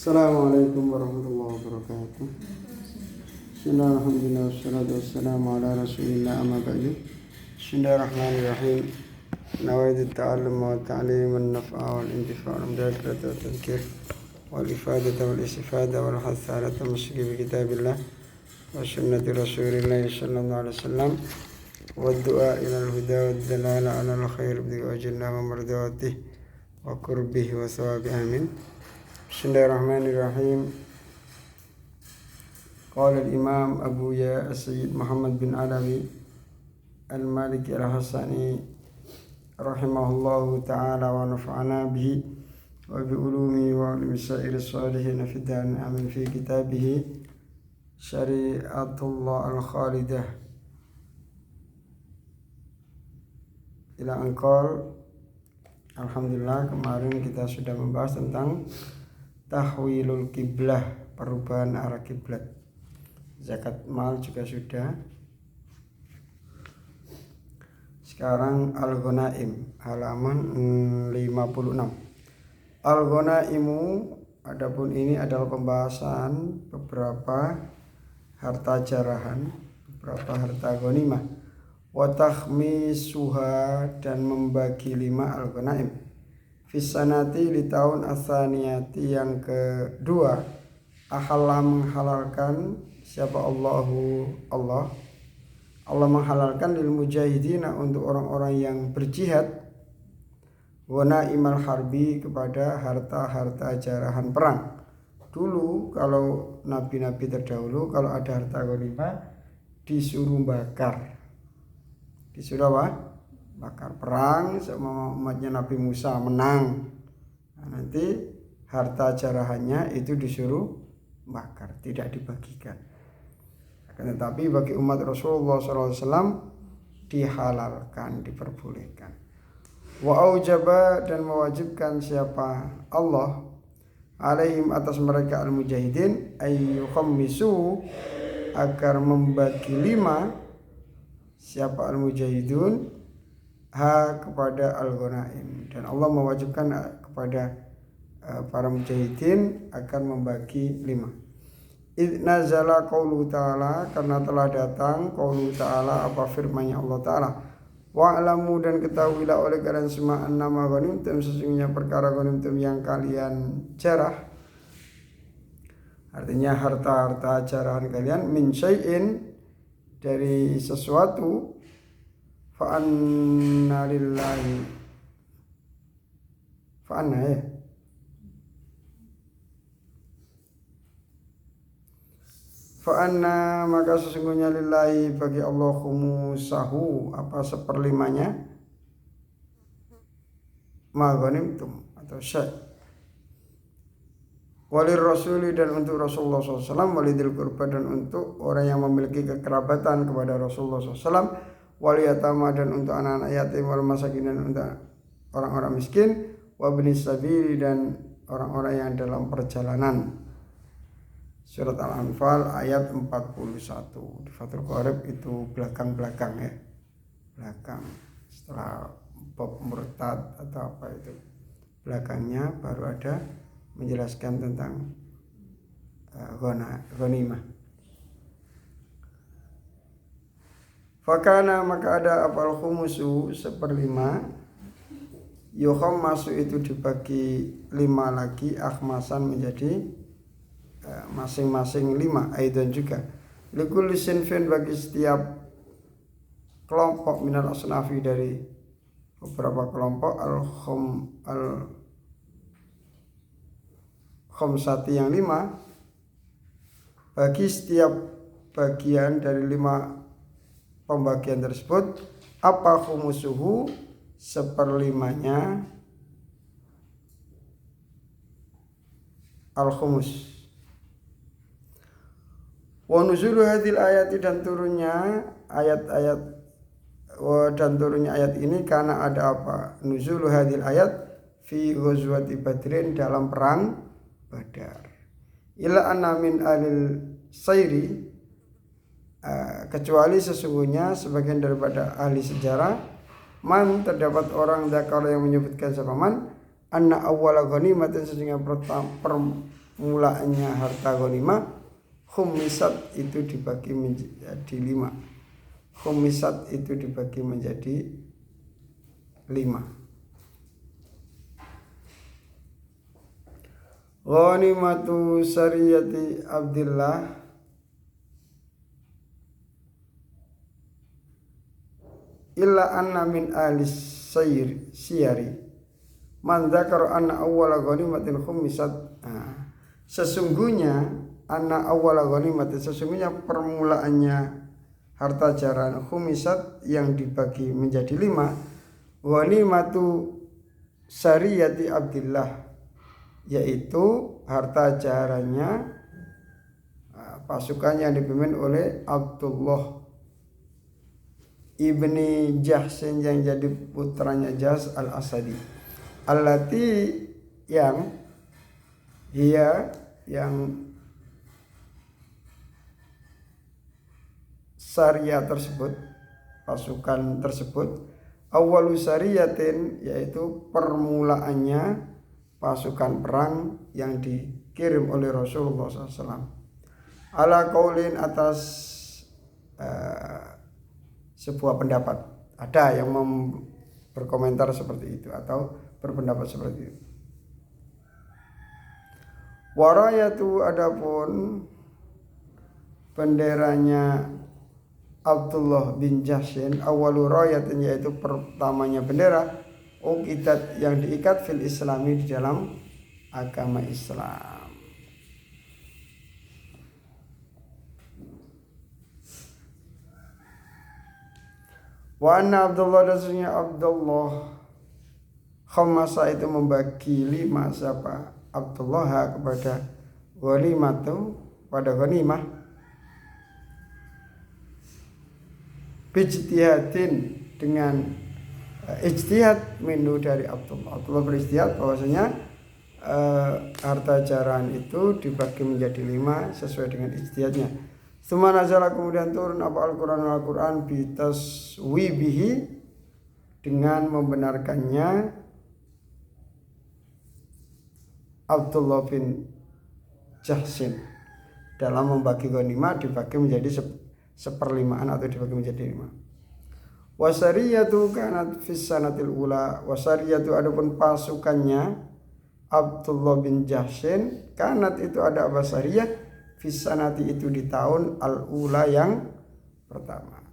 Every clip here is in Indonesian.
Assalamualaikum warahmatullahi wabarakatuh. Bismillahirrahmanirrahim. Wassalatu wassalamu ala rasulillah amma ba'du. Bismillahirrahmanirrahim. Nawaitu ta'allum wa ta'lim an-naf'a wal intifa' wal mudhakara wa tadhkir wal ifadata wal istifada wal hatha ala tamassuki bi kitabillah wa sunnati rasulillah sallallahu alaihi wasallam wa du'a ila al-huda wa dalala ala al-khair bi wajhina wa mardawatihi wa qurbihi wa thawabihi amin. Bismillahirrahmanirrahim. Qala al-imam Abu Ya Sayyid Muhammad bin Alawi al-Maliki al-Hasani rahimahullahu ta'ala wa nafa'ana bihi wa bi ulumi wa ulumi sa'iri salihin fi dan amin fi kitabihi Syari'atullah al-Khalidah ila anqal. Alhamdulillah, kemarin kita sudah membahas tentang tahwilul kiblah, perubahan arah kiblat. Zakat mal juga sudah. Sekarang al-ghanaim, halaman 56. Al-ghanaimu, adapun ini adalah pembahasan beberapa harta jarahan, beberapa harta ghanimah. Wa takhmisuha, dan membagi 5 al-ghanaim. Fisanati, di tahun asaniyati yang kedua. Ahalla, menghalalkan siapa Allah menghalalkan lil mujahidina, untuk orang-orang yang berjihad, ghana'imal harbi, kepada harta-harta jarahan perang. Dulu kalau nabi-nabi terdahulu, kalau ada harta ghanimah disuruh bakar. Disuruh apa? Bakar. Perang sama umatnya Nabi Musa menang, nah, nanti harta jarahannya itu disuruh bakar, tidak dibagikan. Akan tetapi bagi umat Rasulullah SAW dihalalkan, diperbolehkan. Wa aujaba, dan mewajibkan siapa Allah alaihim, atas mereka al-mujahidin, ayyukhammisu, agar membagi 5 siapa al-mujahidun kepada al-ghanaim. Dan Allah mewajibkan kepada para mujahidin akan membagi 5. Idz nazala qaulu ta'ala, karena telah datang qaulu ta'ala, apa firman-Nya Allah Ta'ala. Wa'lamu, dan ketahuilah oleh kalian semua, annama ghanimtum, sesungguhnya perkara ghanimtum yang kalian jarah, artinya harta-harta jarahan kalian, min syai'in, dari sesuatu, fa'anna lillahi, fa'anna ya, fa'anna, maka sesungguhnya lillahi, bagi Allah, khumusahu, apa seperlimanya, ma ghanimtum, atau syai', walir rasuli, dan untuk Rasulullah SAW, walidil qurba, dan untuk orang yang memiliki kekerabatan kepada Rasulullah SAW, waliyatama, dan untuk anak-anak yatim, wal masakin, dan untuk orang-orang miskin, wabnis sabili, dan orang-orang yang dalam perjalanan. Surat Al-Anfal ayat 41. Di Fathul Qorib itu belakang-belakang ya, belakang setelah bab murtad atau apa itu, belakangnya baru ada menjelaskan tentang ghanimah. Fakana, maka ada apal khumusu, seperlima, yukhammasu, itu dibagi 5 lagi, akhmasan, menjadi masing-masing 5, aidan juga, likulli sinfin, bagi setiap kelompok, minal asnafi, dari beberapa kelompok, khamsati, yang 5, bagi setiap bagian dari 5 pembagian tersebut, apa khumusuhu, seperlimanya al-khumus. Wa nuzulu hadhil ayati, dan turunnya ayat-ayat, dan turunnya ayat ini karena ada apa? Nuzulu hadhil ayat fi ghazwati badrin, dalam perang Badar. Ila anna min alil sayri, kecuali sesungguhnya sebagian daripada ahli sejarah, man, terdapat orang dzakar yang menyebutkan siapa man, anna awwala ghanimatin, sesungguhnya mulanya harta ghanimah, khumisat itu dibagi menjadi 5. Khumisat itu dibagi menjadi 5. Ghanimatu sariyati Abdillah illa anna min ahli siyari man dzakara anna awwala ghanimatin khumisat. Sesungguhnya anna awwala ghanimatin, sesungguhnya permulaannya harta jaran khumisat yang dibagi menjadi 5, ghanimatu sariyati Abdillah, yaitu harta jarannya pasukan yang dipimpin oleh Abdullah ibni Jahsin yang jadi putranya Jahs al-Asadi, allati yang syariah tersebut, pasukan tersebut, awwalu syariyatin, yaitu permulaannya pasukan perang yang dikirim oleh Rasulullah SAW, ala qaulin, atas sebuah pendapat. Ada yang berkomentar seperti itu atau berpendapat seperti itu. Warayatu, adapun benderanya Abdullah bin Jahsin, awalu rayatin, yaitu pertamanya bendera, uqidat yang diikat fil islami, di dalam agama Islam. Wa anna Abdullah, dasarnya Abdullah, khamasa itu membagi 5, siapa Abdullah kepada ghanimatu, pada ghanimah, bijtihadin, dengan ijtihad minhu, dari Abdullah. Abdullah berijtihad bahwasanya harta jaran itu dibagi menjadi 5 sesuai dengan ijtihadnya. Tsumma nazala, kemudian turun apa Al-Qur'an bitaswibihi, dengan membenarkannya Abdullah bin Jahsin dalam membagi ghanimah, dibagi menjadi 1/5 atau dibagi menjadi 5. Wasariyatu kanat fis sanatil ula, wasariyatu, adapun pasukannya Abdullah bin Jahsin, kanat itu ada wasariyah, fis sanati itu di tahun al ula, yang pertama.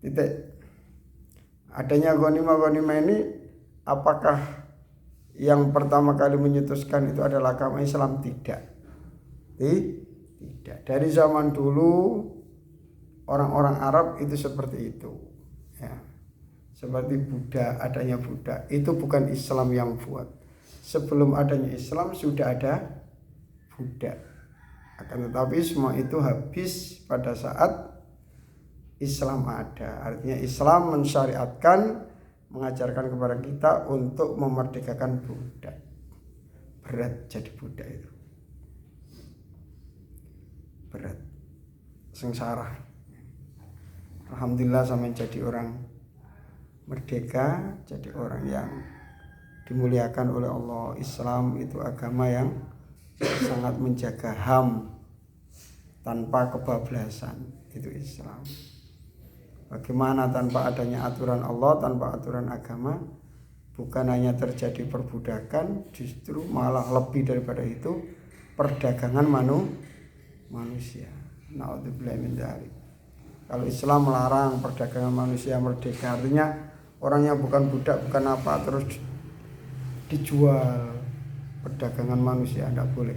Titik. Adanya ghanimah ini, apakah yang pertama kali menyetuskan itu adalah agama Islam? Tidak. Dari zaman dulu orang-orang Arab itu seperti itu, ya. Seperti Buddha, adanya Buddha itu bukan Islam yang buat. Sebelum adanya Islam sudah ada Buddha. Akan tetapi semua itu habis pada saat Islam ada. Artinya Islam mensyariatkan, mengajarkan kepada kita untuk memerdekakan budak. Berat jadi budak itu, berat, sengsara. Alhamdulillah sampai jadi orang merdeka, jadi orang yang dimuliakan oleh Allah. Islam itu agama yang sangat menjaga HAM tanpa kebablasan, itu Islam. Bagaimana tanpa adanya aturan Allah, tanpa aturan agama, bukan hanya terjadi perbudakan, justru malah lebih daripada itu, perdagangan manusia. Naudzubillah min dzalik. Kalau Islam melarang perdagangan manusia merdeka, artinya orangnya bukan budak, bukan apa, terus dijual. Perdagangan manusia tidak boleh,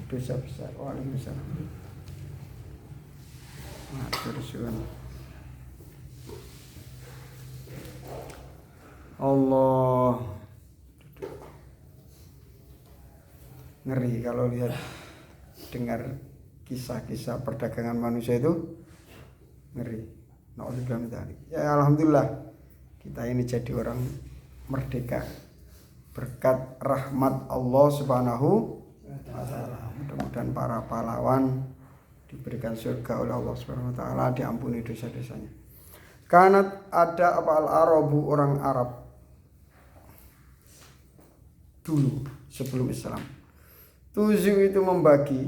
dosa besar. Waalaikumsalam. Allah, ngeri kalau lihat dengar kisah-kisah perdagangan manusia itu, ngeri. Ya alhamdulillah kita ini jadi orang merdeka berkat rahmat Allah Subhanahu wa taala. Mudah-mudahan para pahlawan diberikan surga oleh Allah Subhanahu wa taala, diampuni dosa-dosanya. Kanat, ada apa al-arabu, orang Arab dulu sebelum Islam, Tuzu itu membagi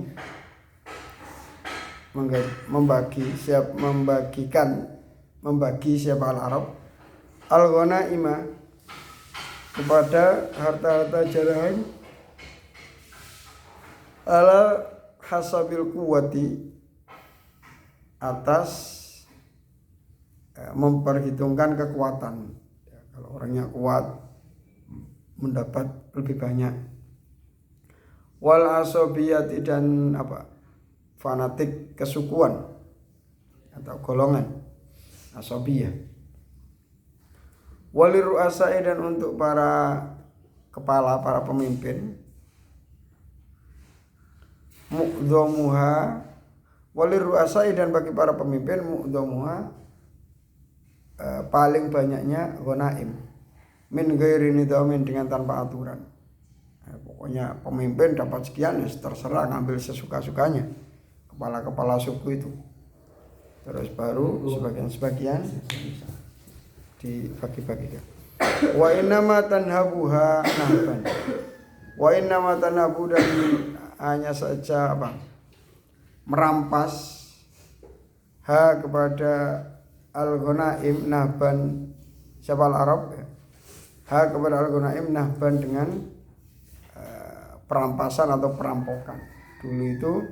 siapa al-Arab al-ghanaima kepada harta-harta jarahan ala hasabil quwwati atas memperhitungkan kekuatan. Ya, kalau orangnya kuat mendapat lebih banyak. Wal asobiyati dan fanatik kesukuan atau golongan asobiyah. Walir ru'asai dan untuk para kepala, para pemimpin. Mu'dhamuha walir ru'asai dan bagi para pemimpin mu'dhamuha paling banyaknya ghanaim min ghairi nidhamin dengan tanpa aturan. Pokoknya pemimpin dapat sekian ya terserah ngambil sesuka-sukanya kepala-kepala suku itu. Terus baru sebagian dibagi-bagikan. Wa innama tanhabuha nahban. Wa innama tanhabu dan hanya saja merampas kepada al-ghanaim nahban siapa al-Arab ya. Kepada al-ghanaim nahban dengan perampasan atau perampokan. Dulu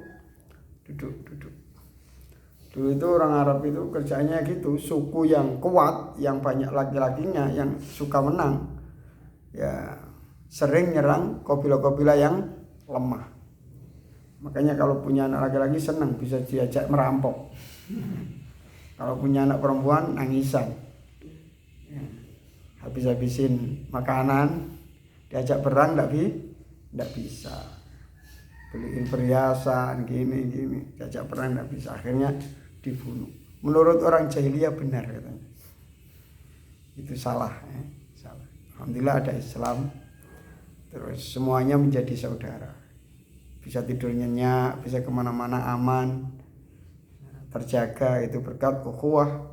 itu orang Arab itu kerjanya gitu, suku yang kuat, yang banyak laki-lakinya, yang suka menang, ya sering nyerang kabilah-kabilah yang lemah. Makanya kalau punya anak laki-laki senang bisa diajak merampok. Kalau punya anak perempuan nangisan, ya, habis-habisin makanan, diajak perang tidak bisa. Beliin perhiasan gini diajak perang tidak bisa, akhirnya dibunuh. Menurut orang jahiliyah benar katanya. Itu salah, salah. Alhamdulillah ada Islam. Terus semuanya menjadi saudara. Bisa tidur nyenyak, bisa kemana-mana aman, terjaga. Itu berkat ukhuwah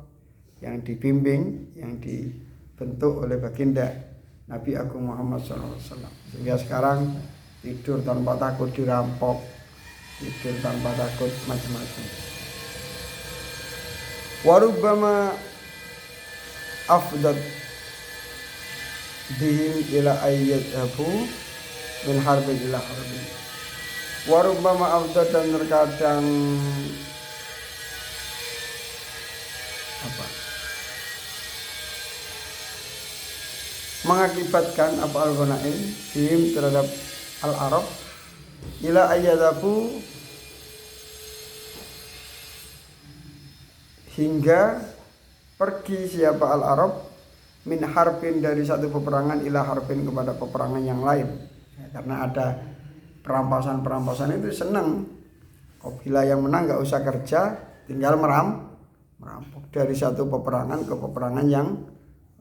yang dibimbing, yang dibentuk oleh baginda Nabi Agung Muhammad SAW. Sehingga sekarang tidur tanpa takut dirampok, tidur tanpa takut macam-macam. Warubbama afdad bihim ila ayyadhabu min harbin ila harbin. Warubbama afdad dan terkadang mengakibatkan al-ghanaim bihim terhadap al-Arab ila ayyadhabu hingga pergi siapa al-Arab min harbin dari satu peperangan ila harbin kepada peperangan yang lain. Ya, karena ada perampasan itu senang. Kabilah yang menang enggak usah kerja, tinggal merampok dari satu peperangan ke peperangan yang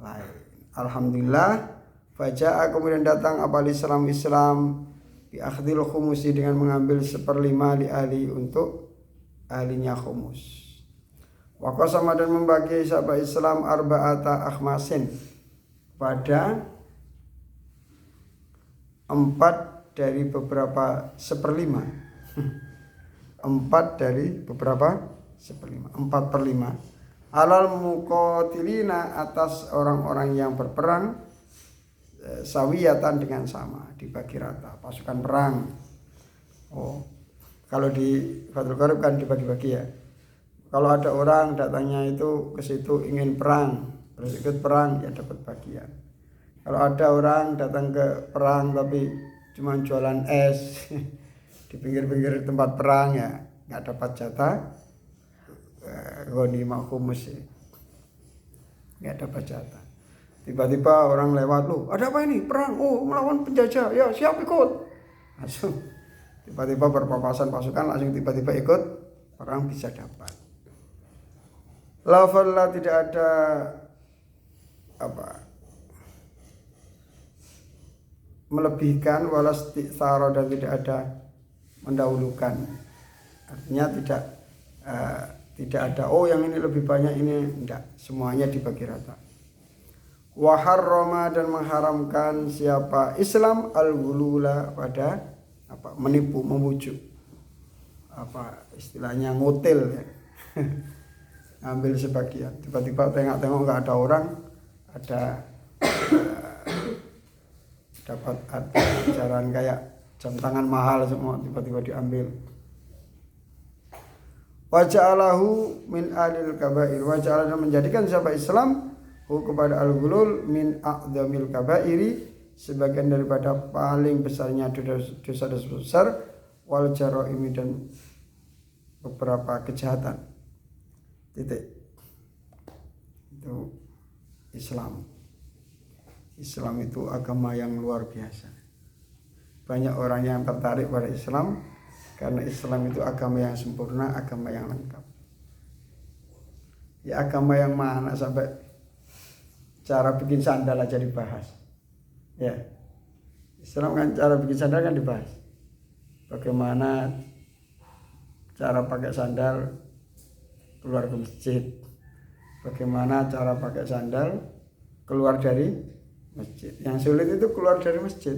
lain. Alhamdulillah, faja'a kemudian datang Islam bi akhdil khumusi dengan mengambil 1/5 li ahli untuk ahlinya khumus. Wa qasama dan membagi sahabat Islam arba'ata akhmasin pada 4 dari beberapa 1/5. 4 dari beberapa 1/5. 4/5 alal muqatilina atas orang-orang yang berperang sawiyatan dengan sama, dibagi rata pasukan perang. Kalau di Fathul Qorib kan dibagi-bagi ya. Kalau ada orang datangnya itu ke situ ingin perang, terus ikut perang ya dapat bagian. Kalau ada orang datang ke perang tapi cuma jualan es di pinggir-pinggir tempat perang ya nggak dapat jatah ghanimah khumus ya. Nggak dapat jatah. Tiba-tiba orang lewat, loh ada apa ini? Perang, melawan penjajah, ya siap ikut. Langsung tiba-tiba berpapasan pasukan, langsung tiba-tiba ikut, orang bisa dapat. La falla tidak ada melebihkan walastisara dan tidak ada mendahulukan. Artinya tidak ada yang ini lebih banyak ini enggak, semuanya dibagi rata. Wa harrama dan mengharamkan siapa Islam al-ghulula pada menipu, membujuk, istilahnya ngotel ya. Ambil sebagian, tiba-tiba tengok-tengok nggak ada orang, dapat ajaran kayak jam tangan mahal semua tiba-tiba diambil. Waja'alahu min alil kabair, waja'alahu menjadikan siapa Islam kepada al-ghulul min a'dzamil kabairi, sebagian daripada paling besarnya dosa-dosa besar, wal jaraimi dan beberapa kejahatan. Titik. Itu Islam. Islam itu agama yang luar biasa. Banyak orang yang tertarik pada Islam karena Islam itu agama yang sempurna, agama yang lengkap. Ya agama yang mana sampai cara bikin sandal aja dibahas. Ya. Islam kan cara bikin sandal kan dibahas. Bagaimana cara pakai sandal keluar ke masjid. Bagaimana cara pakai sandal keluar dari masjid. Yang sulit itu keluar dari masjid.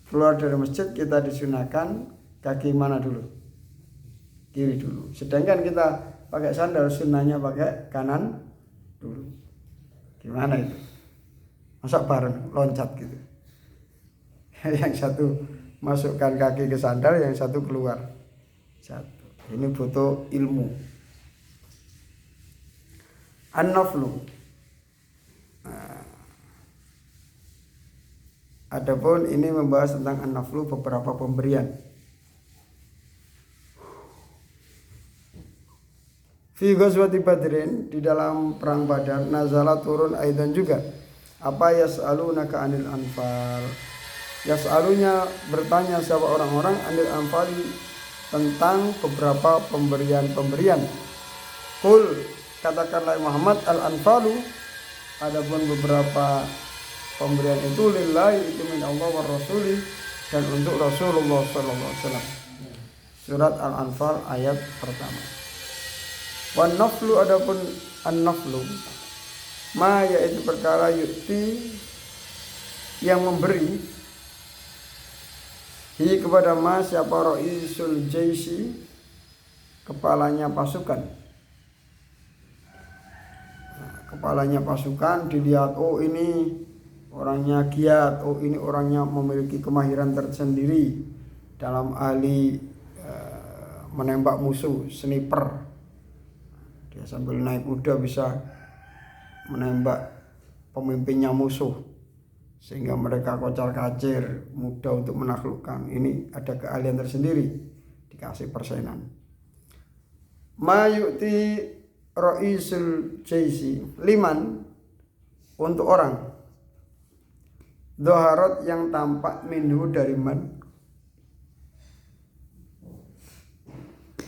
Keluar dari masjid kita disunahkan kaki mana dulu? Kiri dulu. Sedangkan kita pakai sandal sunnahnya pakai kanan dulu. Gimana itu? Masa bareng loncat gitu. Yang satu masukkan kaki ke sandal, yang satu keluar. Satu. Ini butuh ilmu. An-naflu. Adapun ini membahas tentang an-naflu, beberapa pemberian. Fi ghazwati Badrin, di dalam perang Badar, nazala turun aidan juga. Apa yas'alunaka anil anfal? Yas'alunya bertanya siapa orang-orang anil anfali, tentang beberapa pemberian-pemberian. Qul, katakanlah Muhammad, al-anfalu, adapun beberapa pemberian itu lillahi, itu min Allah wa rasuli, dan untuk Rasulullah sallallahu alaihi wasallam. Surat Al-Anfal ayat pertama. Wan naflu, adapun an-naflu ma, yaitu perkara yukti yang memberi, hi kepada ma siapa ra'isul jaisi, kepalanya pasukan. Kepalanya pasukan dilihat, oh ini orangnya giat, oh ini orangnya memiliki kemahiran tersendiri dalam ahli menembak musuh, sniper. Dia sambil naik kuda bisa menembak pemimpinnya musuh sehingga mereka kocar-kacir, mudah untuk menaklukkan. Ini ada keahlian tersendiri, dikasih persenan. Ma yu'ti ra'isul jaisi, liman, untuk orang, dhaharat yang tampak minhu dari man,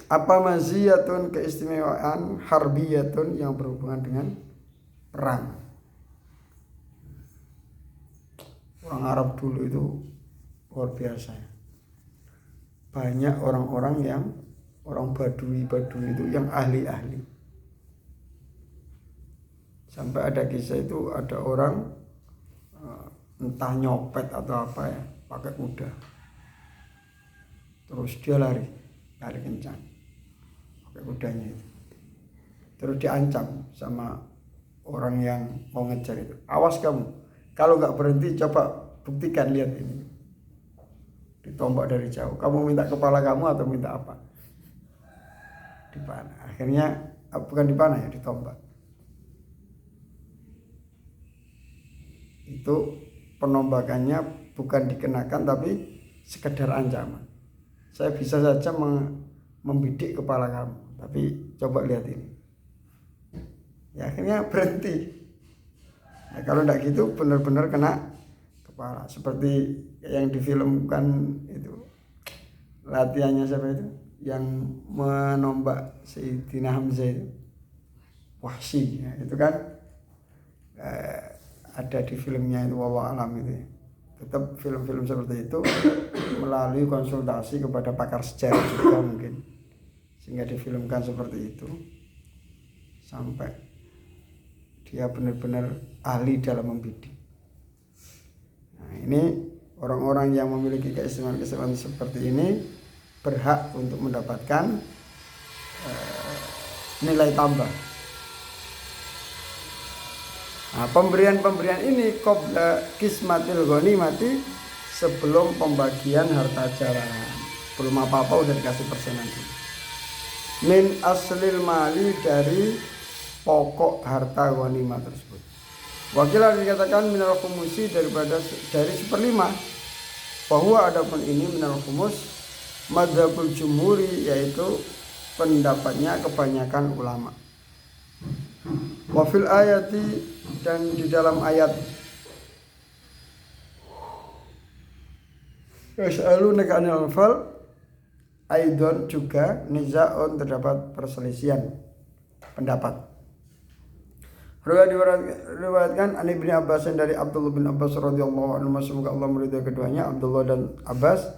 apa maziyatun, keistimewaan, harbiyatun, yang berhubungan dengan perang. Orang Arab dulu itu luar biasa. Banyak orang-orang yang orang Badui itu yang ahli-ahli. Sampai ada kisah itu, ada orang entah nyopet atau apa ya, pakai kuda. Terus dia lari kencang pakai kudanya itu. Terus diancam sama orang yang mau ngejar itu, awas kamu, kalau nggak berhenti coba buktikan, lihat ini. Ditombak dari jauh, kamu minta kepala kamu atau minta apa? Dipanah. Akhirnya bukan dipanah ya, ditombak. Itu penombakannya bukan dikenakan tapi sekedar ancaman. Saya bisa saja membidik kepala kamu, tapi coba lihat ini. Ya akhirnya berhenti. Nah, kalau tidak gitu benar-benar kena kepala, seperti yang difilmkan itu, latihannya siapa itu yang menombak Sayyidina Hamzah itu, Wahsy ya, itu kan ada di filmnya itu, wallahu alam itu. Tetap film-film seperti itu melalui konsultasi kepada pakar sejarah juga mungkin, sehingga difilmkan seperti itu sampai dia benar-benar ahli dalam membidik. Nah, ini Orang-orang yang memiliki keistimewaan seperti ini berhak untuk mendapatkan nilai tambah. Nah, pemberian ini qabla kismatil ghanimati, sebelum pembagian harta jarahan. Belum apa-apa udah dikasih persenan dulu. Min aslil mali, dari pokok harta ghanimah tersebut. Wakilah dikatakan minal khumusi, dari 1/5. Bahwa adapun ini minal khumus madzhabul jumhuri, yaitu pendapatnya kebanyakan ulama. Wafil ayati, dan di dalam ayat yas'alunaka 'anil anfal aidon, juga nizaun, terdapat perselisihan pendapat. Riwayatkan an Ibnu Abbas, dari Abdullah bin Abbas radhiyallahu anhu, semoga Allah meridhai keduanya, Abdullah dan Abbas,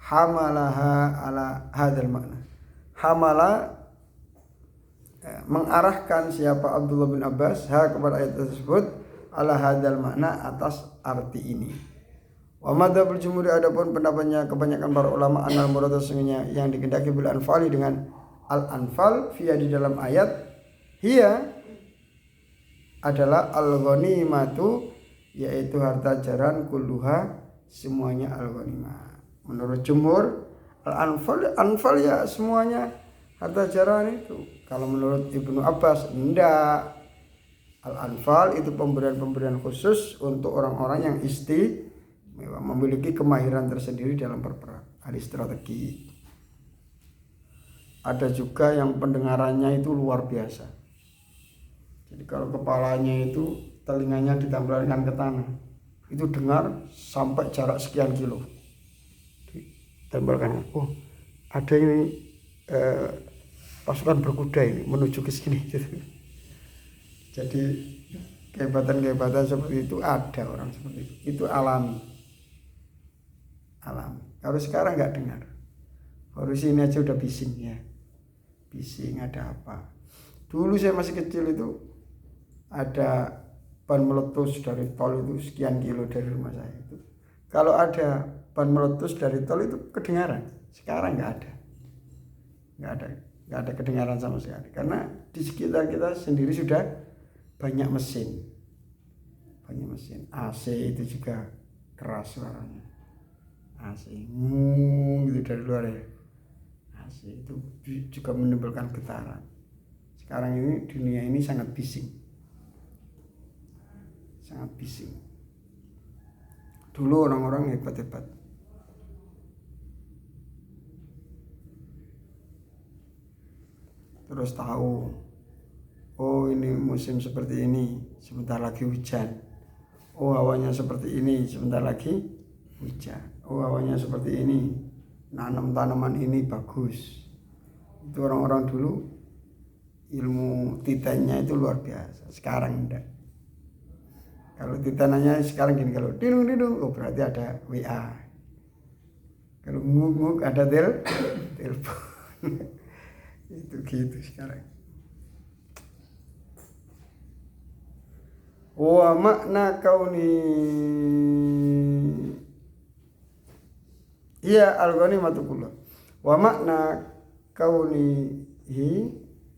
hamalaha ala hadzal makna. Hamala, mengarahkan siapa Abdullah bin Abbas kepada ayat tersebut, ala hadzal makna, atas arti ini. Wa madzhabul jumhur, adapun pendapatnya kebanyakan para ulama, anal murad, sesungguhnya yang dikehendaki bil anfali, dengan al anfal, via di dalam ayat, hiya adalah al-ghanimatu, yaitu harta jarahan, kulluha, semuanya al-ghanimah. Menurut jumhur, al-anfal ya semuanya harta jarahan itu. Kalau menurut Ibnu Abbas, enggak. Al-anfal itu pemberian-pemberian khusus untuk orang-orang yang memiliki kemahiran tersendiri dalam berperang, ahli strategi. Ada juga yang pendengarannya itu luar biasa. Jadi kalau kepalanya itu, telinganya ditempelkan ke tanah, itu dengar sampai jarak sekian kilo. Ditempelkan, oh ada ini pasukan berkuda ini menuju ke sini. Gitu. Jadi kehebatan-kehebatan seperti itu ada orang seperti itu. Itu alami. Kalau sekarang nggak dengar. Baru sini aja udah bising ya. Bising ada apa. Dulu saya masih kecil itu ada ban meletus dari tol itu sekian kilo dari rumah saya itu. Kalau ada ban meletus dari tol itu kedengaran. Sekarang nggak ada kedengaran sama sekali. Karena di sekitar kita sendiri sudah banyak mesin. AC itu juga keras suaranya. AC gitu dari luar ya. AC itu juga menimbulkan getaran. Sekarang ini dunia ini sangat bising. Dulu orang-orang hebat-hebat. Terus tahu, oh ini musim seperti ini, sebentar lagi hujan. Oh hawanya seperti ini, sebentar lagi hujan. Oh hawanya seperti ini, nanam tanaman ini bagus. Itu orang-orang dulu ilmu titennya itu luar biasa. Sekarang enggak. Kalau titananya sekarang gini, kalau didung, oh berarti ada WA. Kalau nguk ada telepon. Itu gitu sekarang. Wa makna kauni, iya al-ghanimatu kullu. Wa makna kaunihi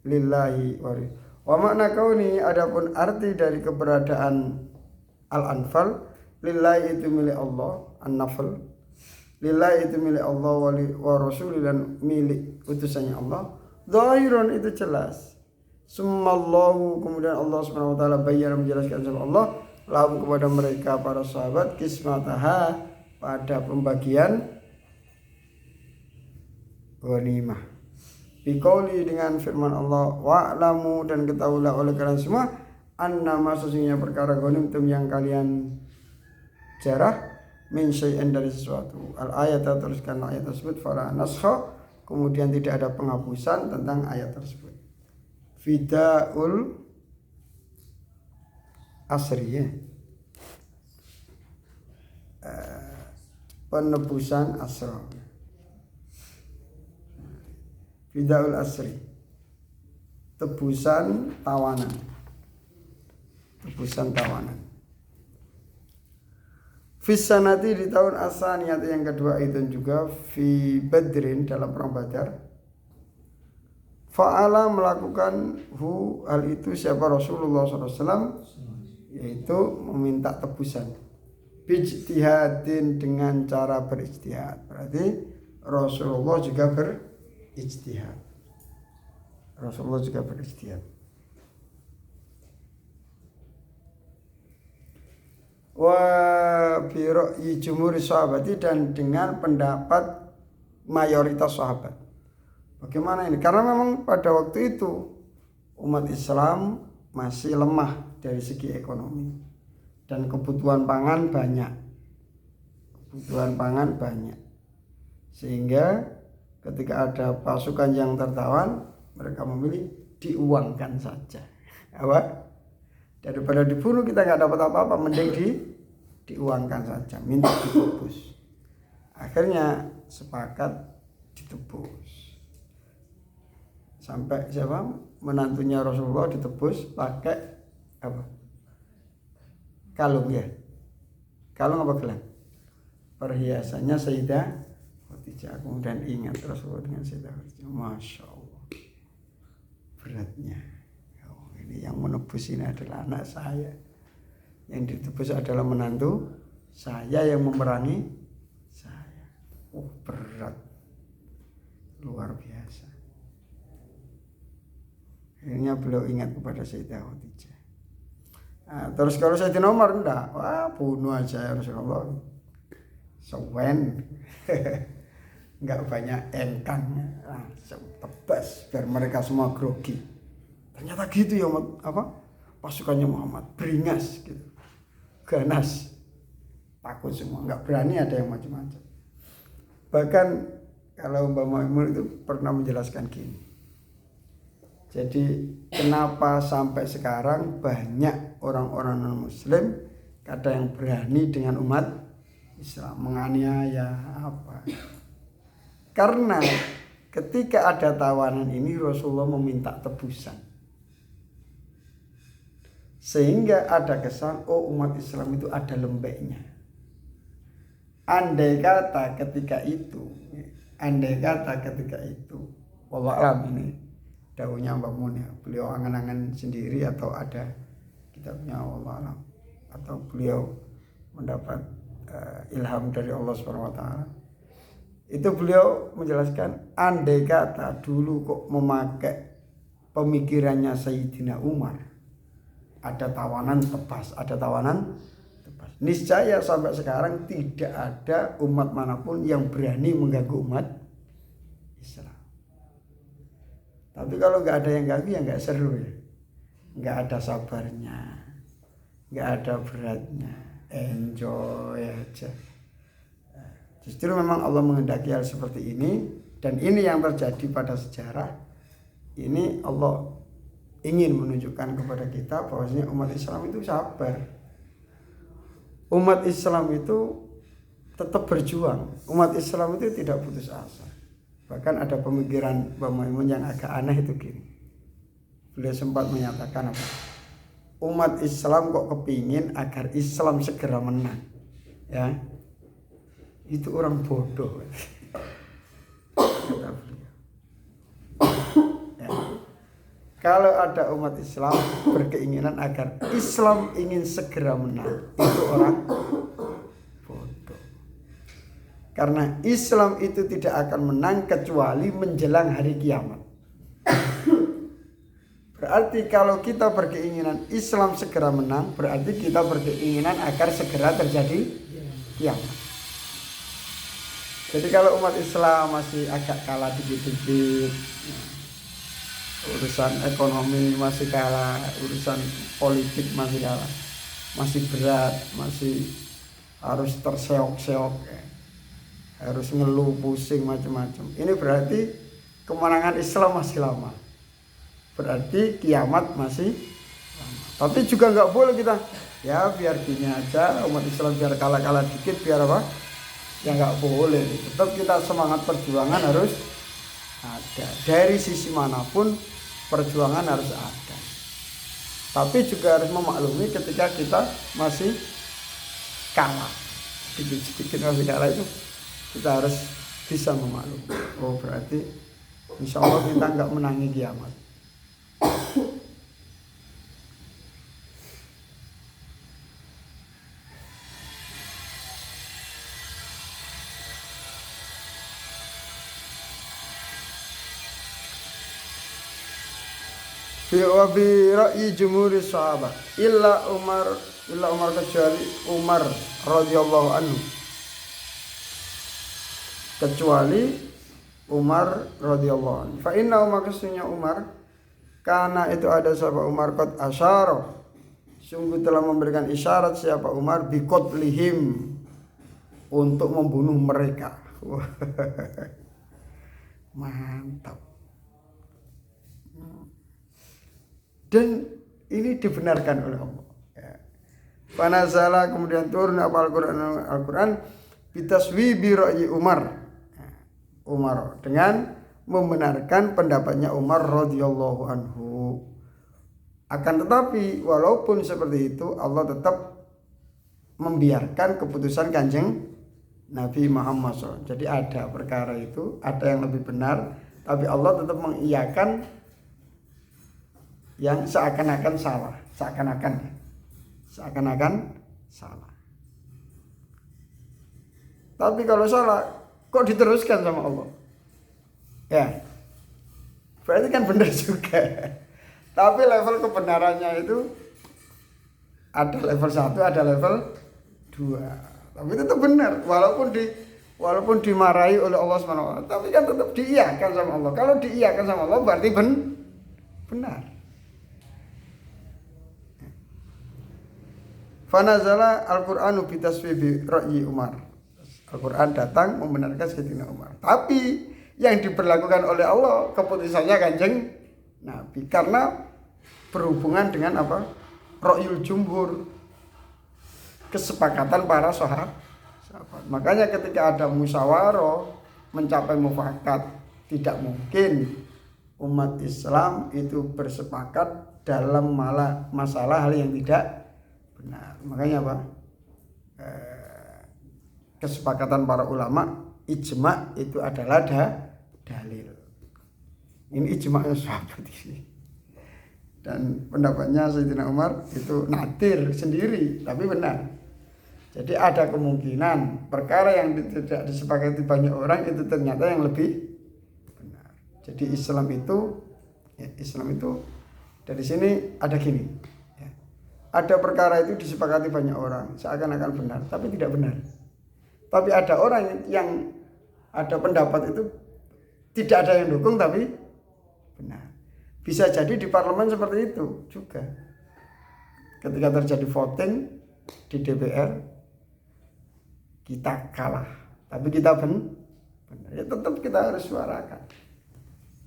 lillahi wari. Wa makna kauni, adapun arti dari keberadaan al-anfal, lillahi itu milik Allah, an-nafl lillahi itu milik Allah, wa rasul, dan milik utusannya Allah. Zahirun itu jelas. Summallahu, kemudian Allah Subhanahu wa taala bayyana, menjelaskan sama Allah, lahum, kepada mereka para sahabat, kismataha, pada pembagian ghanimah. Biqauli, dengan firman Allah, wa'lamu, dan ketahuilah oleh kalian semua, annama, sesungguhnya perkara ghanimtum yang kalian jarah, min syai'in, dari sesuatu. Al-ayat, teruskan ayat tersebut, fala naskha, kemudian tidak ada penghapusan tentang ayat tersebut. Fidaul asri, ya. Penebusan asra. Fidaul asri, tebusan tawanan. Fisanati di tahun asaniyat yang kedua itu juga fi Badrin dalam perang Badar. Fa'ala melakukan hal itu siapa Rasulullah SAW, yaitu meminta tebusan bijtihadin dengan cara berijtihad. Berarti Rasulullah juga berijtihad. Wa bi ra'yi jumhur sahabati, dan dengan pendapat mayoritas sahabat. Bagaimana ini? Karena memang pada waktu itu umat Islam masih lemah dari segi ekonomi dan kebutuhan pangan banyak. Sehingga ketika ada pasukan yang tertawan, mereka memilih diuangkan saja. Apa? Daripada dibunuh kita nggak dapat apa-apa, mending diuangkan saja, minta ditebus. Akhirnya sepakat ditebus. Sampai siapa? Menantunya Rasulullah ditebus pakai apa? Kalung ya. Kalung apa gelang? Perhiasannya Sayyidah Khadijah. Kemudian ingat Rasulullah dengan Sayyidah Khadijah. Masya Allah. Beratnya. Ini yang menebus ini adalah anak saya. Yang ditebus adalah menantu saya yang memerangi saya. Berat. Luar biasa. Akhirnya beliau ingat kepada Sayyidah Khadijah. Nah, terus kalau Sayyidina Umar enggak, wah bunuh aja ya Rasulullah. Sewen. Enggak banyak engkangnya. Langsung tebas biar mereka semua grogi. Ternyata gitu ya pasukannya Muhammad, beringas gitu. Ganas. Takut semua, enggak berani ada yang macam-macam. Bahkan kalau Mbak Maimun itu pernah menjelaskan gini. Jadi kenapa sampai sekarang banyak orang-orang non-muslim kadang yang berani dengan umat Islam menganiaya apa? Karena ketika ada tawanan ini Rasulullah meminta tebusan. Sehingga ada kesan umat Islam itu ada lembeknya. Andai kata ketika itu wallah alam ini daunnya Mbak Mun ya, beliau angan-angan sendiri atau ada kitabnya wallah alam, atau beliau mendapat ilham dari Allah SWT. Itu beliau menjelaskan andai kata dulu kok memakai pemikirannya Sayyidina Umar, ada tawanan tebas. Niscaya sampai sekarang tidak ada umat manapun yang berani mengganggu umat Islam. Tapi kalau nggak ada yang ganggu ya nggak seru ya, nggak ada sabarnya, nggak ada beratnya, enjoy aja. Justru memang Allah menghendaki hal seperti ini, dan ini yang terjadi pada sejarah. Ini Allah ingin menunjukkan kepada kita bahwasanya umat Islam itu sabar. Umat Islam itu tetap berjuang. Umat Islam itu tidak putus asa. Bahkan ada pemikiran Mbak Maimun yang agak aneh itu gini. Beliau sempat menyatakan apa? Umat Islam kok kepingin agar Islam segera menang. Ya. Itu orang bodoh. Kata beliau. Ya. Kalau ada umat Islam berkeinginan agar Islam ingin segera menang, itu orang bodoh. Karena Islam itu tidak akan menang kecuali menjelang hari kiamat. Berarti kalau kita berkeinginan Islam segera menang, berarti kita berkeinginan agar segera terjadi kiamat. Jadi kalau umat Islam masih agak kalah dikit-dikit, urusan ekonomi masih kalah, urusan politik masih kalah, masih berat, masih harus terseok-seok, harus ngeluh, pusing macam-macam. Ini berarti kemenangan Islam masih lama, berarti kiamat masih lama. Tapi juga nggak boleh kita ya biar gini aja, umat Islam biar kalah-kalah dikit biar apa? Ya nggak boleh. Tetap kita semangat perjuangan harus ada. Dari sisi manapun perjuangan harus ada. Tapi juga harus memaklumi ketika kita masih kalah. sedikit masih kalah itu kita harus bisa memaklumi. Oh berarti insya Allah kita nggak menangi kiamat. Wa bi ra'yi jumhuri sahabat illa Umar kecuali Umar radhiyallahu anhu, kecuali Umar radhiyallahu anhu. Fa inna Umar kesunya Umar karena itu ada sahabat Umar qad asyara, sungguh telah memberikan isyarat siapa Umar biqatlihim, untuk membunuh mereka. Mantap. Dan ini dibenarkan oleh Allah. Fanazala kemudian turun Al-Quran bitaswibi ra'yi Umar. Umar dengan membenarkan pendapatnya Umar radhiyallahu anhu. Akan tetapi walaupun seperti itu Allah tetap membiarkan keputusan Kanjeng Nabi Muhammad SAW. Jadi ada perkara itu, ada yang lebih benar, tapi Allah tetap mengiyakan yang seakan-akan salah, seakan-akan salah. Tapi kalau salah, kok diteruskan sama Allah? Ya, berarti kan benar juga. Tapi level kebenarannya itu ada level 1, ada level 2. Tapi tetap benar, walaupun dimarahi oleh Allah SWT, tapi kan tetap diiyakan sama Allah. Kalau diiyakan sama Allah berarti benar. Fanazala Al-Qur'anu bitaswibi ra'yi Umar. Al-Quran datang membenarkan Sayyidina Umar. Tapi yang diberlakukan oleh Allah keputusannya Kanjeng Nabi, karena berhubungan dengan apa? Ra'yul jumhur, kesepakatan para sahabat. Makanya ketika ada musyawarah mencapai mufakat, tidak mungkin umat Islam itu bersepakat dalam masalah hal yang tidak benar. Makanya apa? Kesepakatan para ulama, ijma itu adalah dalil. Ini ijma'nya sahabat ini. Dan pendapatnya Sayyidina Umar itu nadir sendiri, tapi benar. Jadi ada kemungkinan perkara yang tidak disepakati banyak orang itu ternyata yang lebih benar. Jadi Islam itu dari sini ada gini. Ada perkara itu disepakati banyak orang seakan-akan benar, tapi tidak benar. Tapi ada orang yang ada pendapat itu tidak ada yang dukung tapi benar. Bisa jadi di parlemen seperti itu juga. Ketika terjadi voting di DPR, kita kalah, tapi kita benar. Ya tetap kita harus suarakan.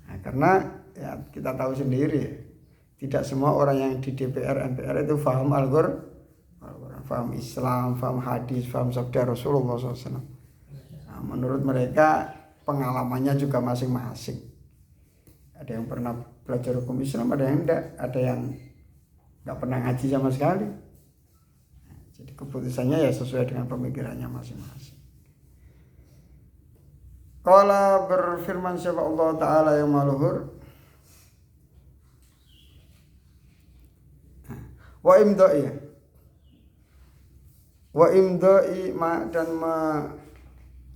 Nah, karena ya kita tahu sendiri ya, tidak semua orang yang di DPR, MPR itu paham Al-Quran, paham Islam, paham hadis, paham sabda Rasulullah SAW. Nah, menurut mereka pengalamannya juga masing-masing. Ada yang pernah belajar hukum Islam, ada yang enggak, ada yang enggak pernah ngaji sama sekali. Nah, jadi keputusannya ya sesuai dengan pemikirannya masing-masing. Qala berfirman siapa Allah Ta'ala yang maluhur, wa imda'i dan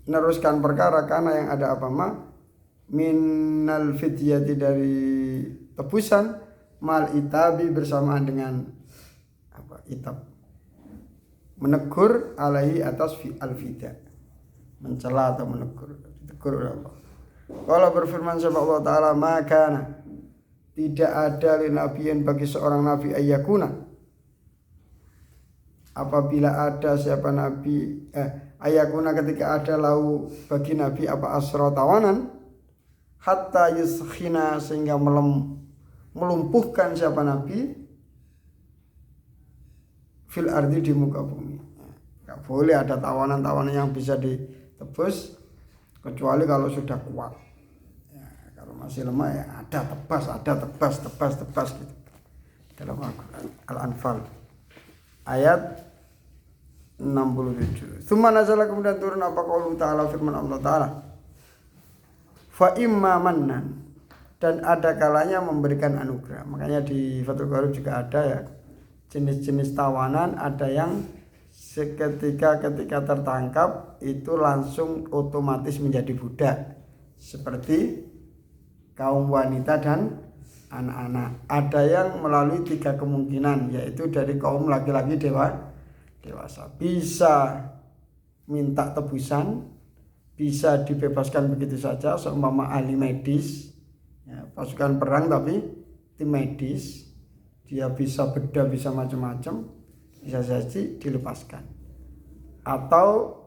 meneruskan perkara karena yang ada apa minal fidyati dari tebusan mal itabi bersamaan dengan apa itab, menegur alaihi atas al fidya, mencela atau menegur oleh Allah. Kalau berfirman sama Allah Ta'ala, maka tidak ada li nabiyin bagi seorang nabi ayyakuna, apabila ada siapa nabi ayakuna ketika ada lau bagi nabi apa asra tawanan hatta yuskhina sehingga melumpuhkan siapa nabi fil ardi di muka bumi. Enggak boleh ada tawanan-tawanan yang bisa ditebus kecuali kalau sudah kuat. Ya, kalau masih lemah ya ada tebas gitu. Dalam Al-Anfal ayat 67. Tsumma nazala, kemudian turun apa qaulu ta'ala, firman Allah Ta'ala. Fa imma mannan, dan ada kalanya memberikan anugerah. Makanya di Fathul Qorib juga ada ya, jenis-jenis tawanan. Ada yang ketika tertangkap itu langsung otomatis menjadi budak, seperti kaum wanita dan anak-anak. Ada yang melalui 3 kemungkinan, yaitu dari kaum laki-laki dewasa, bisa minta tebusan, bisa dibebaskan begitu saja, seumpama ahli medis ya, pasukan perang tapi tim medis, dia bisa bedah, bisa macam-macam, bisa saja dilepaskan, atau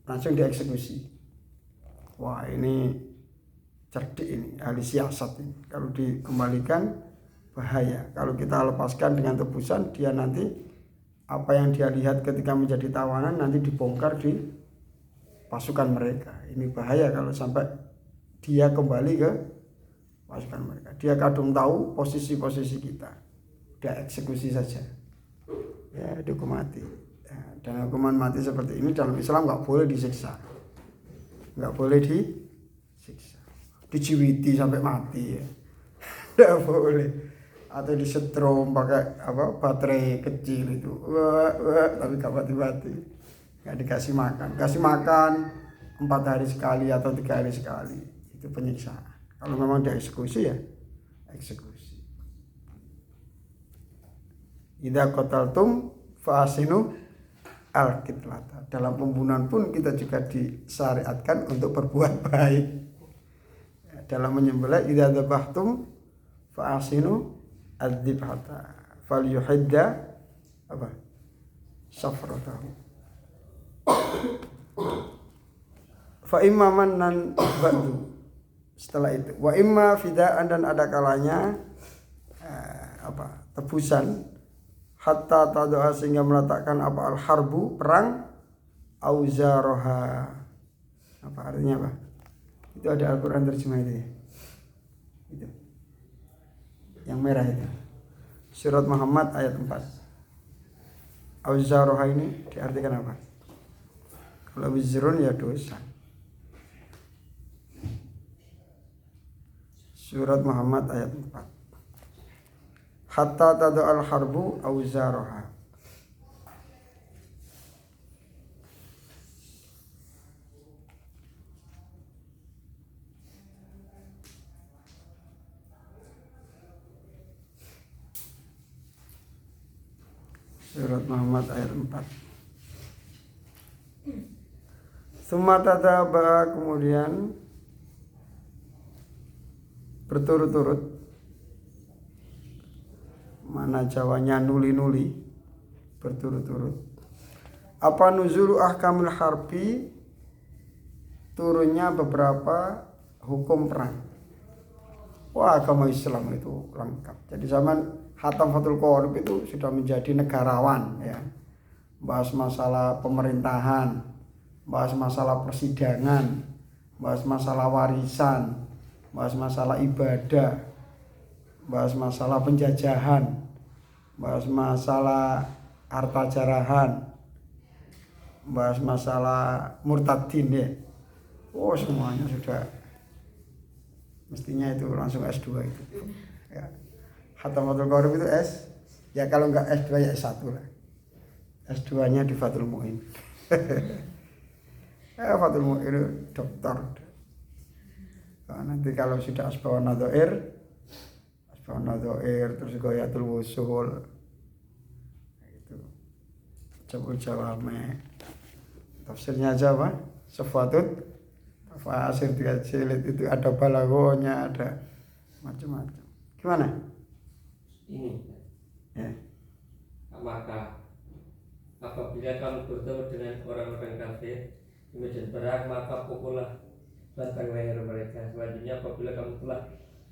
langsung dieksekusi. Wah, ini cerdik, ini ahli siasat ini. Kalau dikembalikan bahaya. Kalau kita lepaskan dengan tebusan, dia nanti apa yang dia lihat ketika menjadi tawanan nanti dibongkar di pasukan mereka. Ini bahaya kalau sampai dia kembali ke pasukan mereka. Dia kadung tahu posisi-posisi kita, dia eksekusi saja ya, dihukum mati ya. Dan hukuman mati seperti ini dalam Islam nggak boleh disiksa, nggak boleh disiksa, dijiwiti sampai mati ya, nggak boleh. Atau disetrum pakai baterai kecil itu, tapi gak mati-mati, nggak dikasih makan. Kasih makan 4 hari sekali atau 3 hari sekali, itu penyiksaan. Kalau memang dia eksekusi ya eksekusi. Idza qataltum fa asinu al-qitlata. Dalam pembunuhan pun kita juga disyariatkan untuk berbuat baik. Dalam menyembelih, idza dzabhtum fa asinu adzibhata falyuhidda safratahu. Fa imma mannan ba'du, setelah itu wa imma fidaan, dan ada kalanya tebusan, hatta tadu'a, sehingga meletakkan al-harbu, perang, auzaroha. Artinya apa? Itu ada Al-Quran terjemah itu ya, itu yang merah itu, surat Muhammad ayat 4. Auzaroha ini diartikan apa? Kalau wizrun ya dosa. Surat Muhammad ayat 4. Hatta tadu'al harbu auzaroha. Surat Muhammad ayat 4. Summa tadaba, kemudian berturut-turut, mana Jawanya nuli-nuli, berturut-turut. Apa nuzulu ahkamil harbi, turunnya beberapa hukum perang. Wah, agama Islam itu lengkap. Jadi zaman Hatam Fathul Qorib itu sudah menjadi negarawan ya. Bahas masalah pemerintahan, bahas masalah persidangan, bahas masalah warisan, bahas masalah ibadah, bahas masalah penjajahan, bahas masalah harta jarahan, bahas masalah murtadin ya. Oh, semuanya sudah, mestinya itu langsung S2 itu ya. Hatam Fathul Qorib itu S, ya kalau enggak S2 ya S1 lah. S2-nya di Fathul Mu'in. Fathul Mu'in itu dokter. Nanti kalau sudah Asbahun Nadhair, terus Ghayatul Wusul, itu Jabul Jawame, tafsirnya aja apa? Safatut Tafasir 3 jilid, itu ada balagonya, ada macam-macam. Gimana? Ini Ya. Maka apabila kamu bertemu dengan orang-orang kafir di medan perang, maka pukullah batang leher mereka. Selanjutnya apabila kamu telah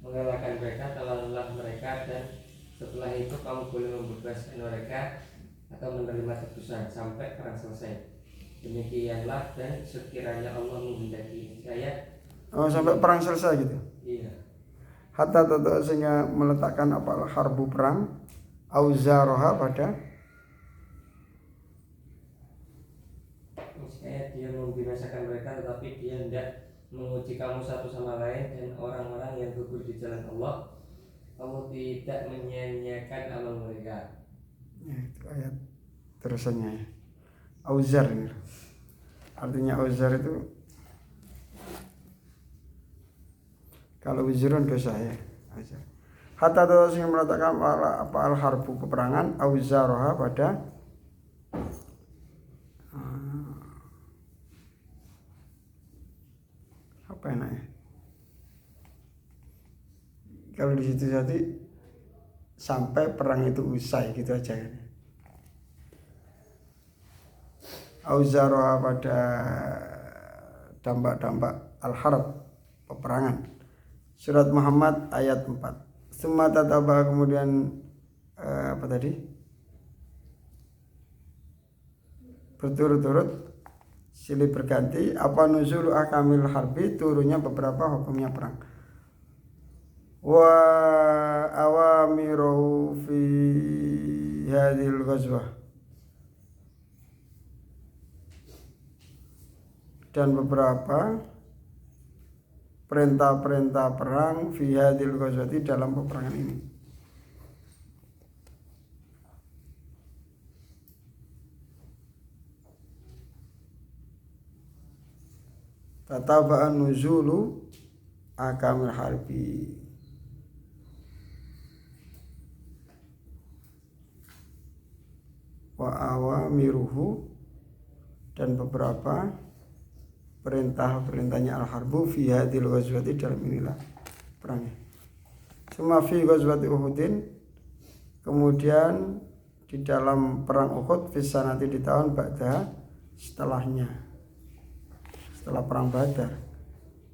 mengalahkan mereka, telanlah mereka, dan setelah itu kamu boleh membebaskan mereka atau menerima tebusan sampai perang selesai. Demikianlah, dan sekiranya Allah menghendaki saya. Oh, sampai perang selesai gitu. Iya. Hatta tato, sehingga meletakkan harbu perang, auzaroha, pada dia membinasakan mereka, tetapi dia tidak menguji kamu satu sama lain. Dan orang-orang yang gugur di jalan Allah tidak menyia-nyiakan amal mereka. Ya, itu ayat terusannya ya. Auzar ini. Artinya auzar itu kalau wizrun dosa ya. Auzar. Hatta terus yang meletakkan apa al-harbu peperangan auzaroha pada apa enaknya? Kalau di situ jadi sampai perang itu usai gitu aja kan. Auzaroha pada dampak-dampak al-harb peperangan. Surat Muhammad ayat 4. Summa tatabah kemudian apa tadi? Berturut-turut silih berganti apa nuzul akamil harbi turunnya beberapa hukumnya perang. Wa awamiru fi hadhil ghazwah dan beberapa perintah-perintah perang fi hadhil ghazwati dalam peperangan ini. Tataba'an nuzulu akamil harbi wa awamiruhu dan beberapa perintah-perintahnya al-harbu fi hadhil ghazwati dalam inilah perangnya. Suma fi ghazwati Uhudin kemudian di dalam perang Uhud fi sanati di tahun ba'da setelahnya setelah perang Badar.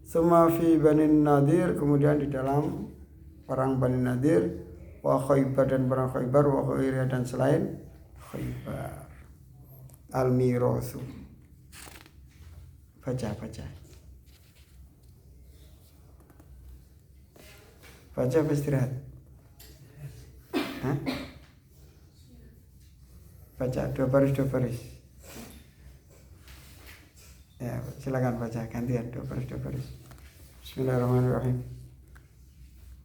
Suma fi Bani Nadir kemudian di dalam perang Bani Nadir wa Khaybar dan perang Khaybar wa Khairiyah dan selain Khaybar. Al-Mirasu baca apa istirahat? Hah? Baca dua baris ya silakan baca gantian dua baris. Bismillahirrahmanirrahim.